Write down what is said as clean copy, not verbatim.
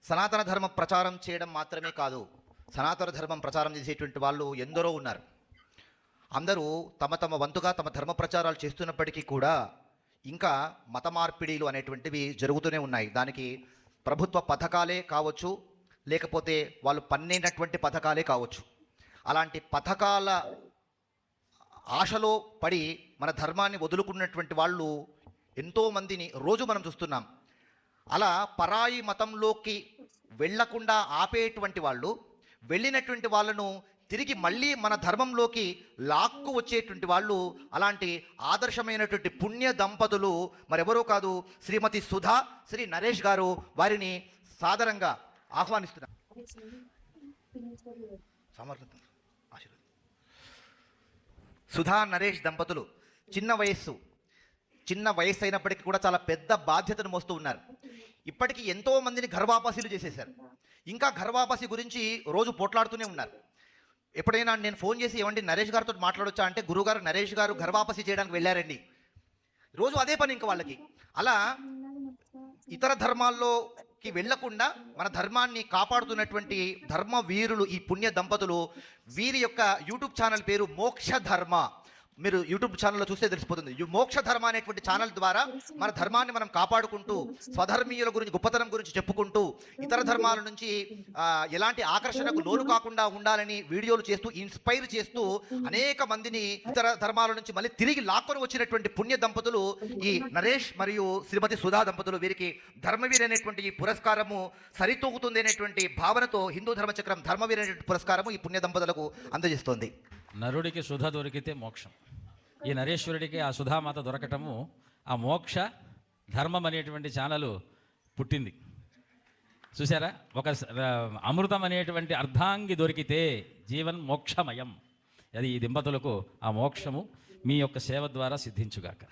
సనాతన ధర్మ ప్రచారం చేయడం మాత్రమే కాదు, సనాతన ధర్మం ప్రచారం చేసేటువంటి వాళ్ళు ఎందరో ఉన్నారు. అందరూ తమ తమ వంతుగా తమ ధర్మ ప్రచారాలు చేస్తున్నప్పటికీ కూడా ఇంకా మత మార్పిడిలు అనేటువంటివి జరుగుతూనే ఉన్నాయి. దానికి ప్రభుత్వ పథకాలే కావచ్చు, లేకపోతే వాళ్ళు పన్నేటటువంటి పథకాలే కావచ్చు. అలాంటి పథకాల ఆశలో పడి మన ధర్మాన్ని వదులుకున్నటువంటి వాళ్ళు ఎంతోమందిని రోజు మనం చూస్తున్నాం. అలా పరాయి మతంలోకి వెళ్లకుండా ఆపేటువంటి వాళ్ళు, వెళ్ళినటువంటి వాళ్ళను తిరిగి మళ్ళీ మన ధర్మంలోకి లాక్కు వచ్చేటువంటి వాళ్ళు, అలాంటి ఆదర్శమైనటువంటి పుణ్య దంపతులు మరెవరో కాదు, శ్రీమతి సుధా, శ్రీ నరేష్ గారు. వారిని సాదరంగా ఆహ్వానిస్తున్నారు. సుధా నరేష్ దంపతులు చిన్న వయస్సు అయినప్పటికీ కూడా చాలా పెద్ద బాధ్యతను మోస్తూ ఉన్నారు. ఇప్పటికీ ఎంతో మందిని గర్భాపాసీలు చేసేశారు. ఇంకా గర్భాపాసి గురించి రోజు పోట్లాడుతూనే ఉన్నారు. ఎప్పుడైనా నేను ఫోన్ చేసి ఏమండి నరేష్ గారితో మాట్లాడొచ్చా అంటే, గురుగారు నరేష్ గారు గర్భాపాసి చేయడానికి వెళ్ళారండి. రోజు అదే పని ఇంకా వాళ్ళకి. అలా ఇతర ధర్మాల్లోకి వెళ్లకుండా మన ధర్మాన్ని కాపాడుతున్నటువంటి ధర్మ వీరులు ఈ పుణ్య దంపతులు. వీరి యొక్క యూట్యూబ్ ఛానల్ పేరు మోక్ష ధర్మ. మీరు యూట్యూబ్ ఛానల్లో చూస్తే తెలిసిపోతుంది. మోక్ష ధర్మ అనేటువంటి ఛానల్ ద్వారా మన ధర్మాన్ని మనం కాపాడుకుంటూ, స్వధర్మీయుల గురించి, గొప్పతనం గురించి చెప్పుకుంటూ, ఇతర ధర్మాల నుంచి ఎలాంటి ఆకర్షణకు లోను కాకుండా ఉండాలని వీడియోలు చేస్తూ, ఇన్స్పైర్ చేస్తూ అనేక మందిని ఇతర ధర్మాల నుంచి మళ్ళీ తిరిగి లాక్కొని వచ్చినటువంటి పుణ్య దంపతులు ఈ నరేష్ మరియు శ్రీమతి సుధా దంపతులు. వీరికి ధర్మవీర్ అనేటువంటి ఈ పురస్కారము సరితూగుతుంది అనేటువంటి భావనతో హిందూ ధర్మచక్రం ధర్మవీర్ అనేటువంటి పురస్కారము ఈ పుణ్య దంపతులకు అందజేస్తోంది. నరుడికి సుధ దొరికితే మోక్షం. ఈ నరేశ్వరుడికి ఆ సుధామాత దొరకటము, ఆ మోక్ష ధర్మం అనేటువంటి ఛానల్ పుట్టింది. చూసారా, ఒక అమృతం అనేటువంటి అర్ధాంగి దొరికితే జీవన్ మోక్షమయం. అది ఈ దంపతులకు ఆ మోక్షము మీ యొక్క సేవ ద్వారా సిద్ధించుగాక.